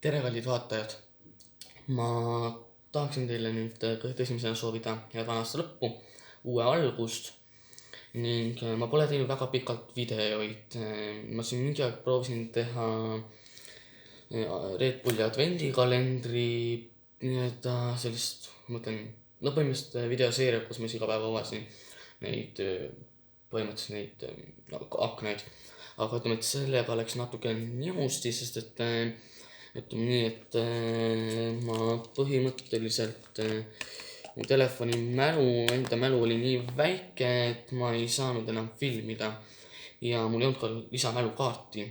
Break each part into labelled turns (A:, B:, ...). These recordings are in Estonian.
A: tere, kallid vaatajad! Ma tahaksin teile nüüd kõige esimesena soovida head vana aasta lõppu, uue algust ning ma pole teinud väga pikalt videoid. Ma siin mingi aeg proovisin teha Red Bulli advendikalendri sellist, põhimõtteliselt videoseeria, kus ma iga päev avasin neid aknaid. Aga ütleme, et sellega läks natuke nihusti, sest ütleme nii, et ma põhimõtteliselt telefoni enda mälu oli nii väike, et ma ei saanud enam filmida ja mul ei olnud ka lisamälukaarti.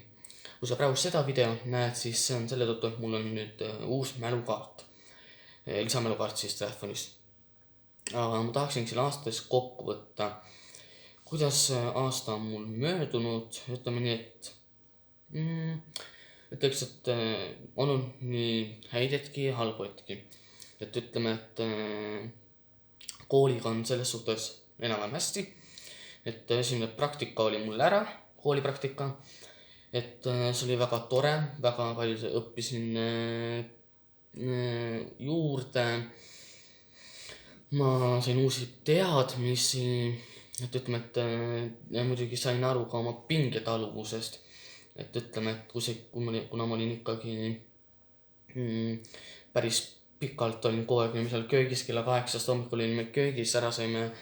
A: Kui sa praegu seda videot näed, siis see on selle tõttu, et mul on nüüd uus mälukaart, lisamälukaart siis telefonis. Aga ma tahaksin siin aastas kokku võtta, kuidas aasta on mul möödunud. Ütleme nii, et on olnud nii häid hetki ja halbu hetki. Et ütleme, et kooliga on selles suhtes enam-vähem hästi. Et esimene praktika oli mul ära, koolipraktika. Et see oli väga tore, väga palju õppisin juurde. Ma sain uusi teadmisi, et ütleme, et muidugi sain aru ka oma pingetaluvusest. Et ütleme, et kuna ma olin ikkagi päris pikalt olin kogu aeg seal köögis kella 8 hommikul olime köögis, ära saime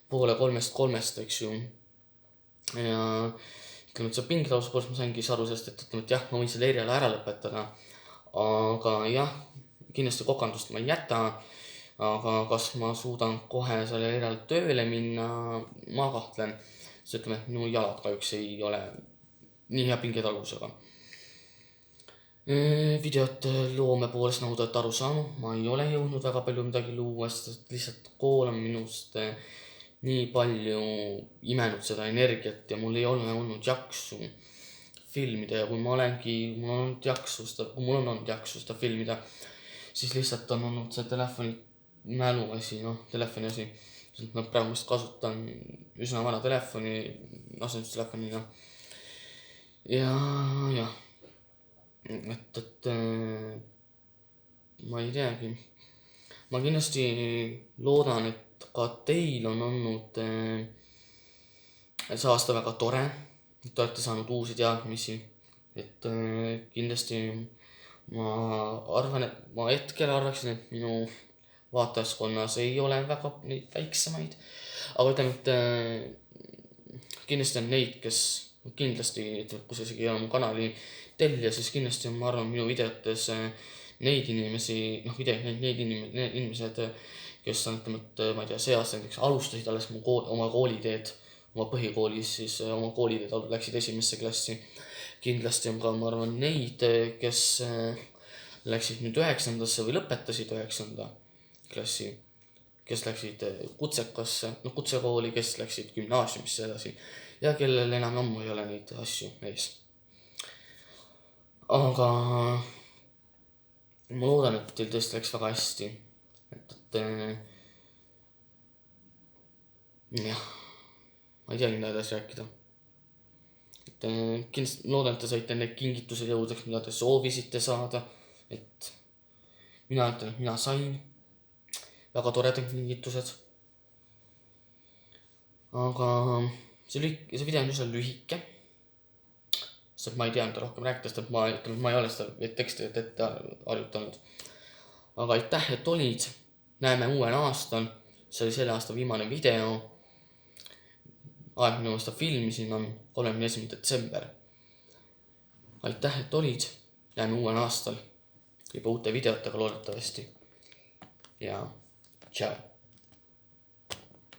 A: 2:30, eks ju. Ja ütleme, et see pingetaluvuse poolest ma saingi aru sellest, et ütleme, et jah, ma võin selle eriala ära lõpetada. Aga jah, kindlasti kokandust ma ei jäta. Aga kas ma suudan kohe selle eriala tööle minna, ma kahtlen. Sest ütleme, et minu jalad kahjuks ei ole nii hea pingetaluvusega. Videot loome poolest, nagu te olete aru saanud, ma ei ole jõudnud väga palju midagi luua, sest lihtsalt kool on minust nii palju imenud seda energiat ja mul ei ole olnud jaksu filmida. Ja kui mul on olnud jaksu seda filmida, siis lihtsalt on olnud see telefoni mälu asi, telefoni asi. Ma praegu vist kasutan üsna vana telefoni, asendustelefoniga. Ja et ma ei teagi. Ma kindlasti loodan, et ka teil on olnud see aasta väga tore, et te olete saanud uusi teadmisi. Et kindlasti ma hetkel arvaksin, et minu vaatajaskonnas ei ole väga neid väiksemaid. Aga ütleme, et kindlasti on neid, kes kindlasti, kui see isegi on mu kanali tellija, siis kindlasti on, ma arvan, minu videotes neid inimesed, kes on, ütleme, et ma ei tea, see aasta näiteks alustasid alles oma kooliteed, oma põhikoolis, siis oma kooliteed läksid esimesse klassi. Kindlasti on ka, ma arvan, neid, kes läksid nüüd 9. või lõpetasid 9. klassi, kes läksid kutsekooli, kes läksid gümnaasiumisse edasi ja kellel enam ammu ei ole neid asju ees. Aga ma loodan, et teil tõesti läks väga hästi. Jah, ma ei teagi, mida edasi rääkida. Kindlasti loodan, et te saite need kingitused jõudeks, mida te soovisite saada. Et mina ütlen, et mina sain väga toredad kingitused. Aga see video on üsna lühike. Sest ma ei tea, mida rohkem rääkida, sest ma ei ole seda teksti ette harjutanud. Aga aitäh, et olid. Näeme uuel aastal. See oli selle aasta viimane video. Aeg, minu seda filmisin, on 31. detsember. Aitäh, et olid. Näeme uuel aastal. Juba uute videotega loodetavasti. Ja tšau.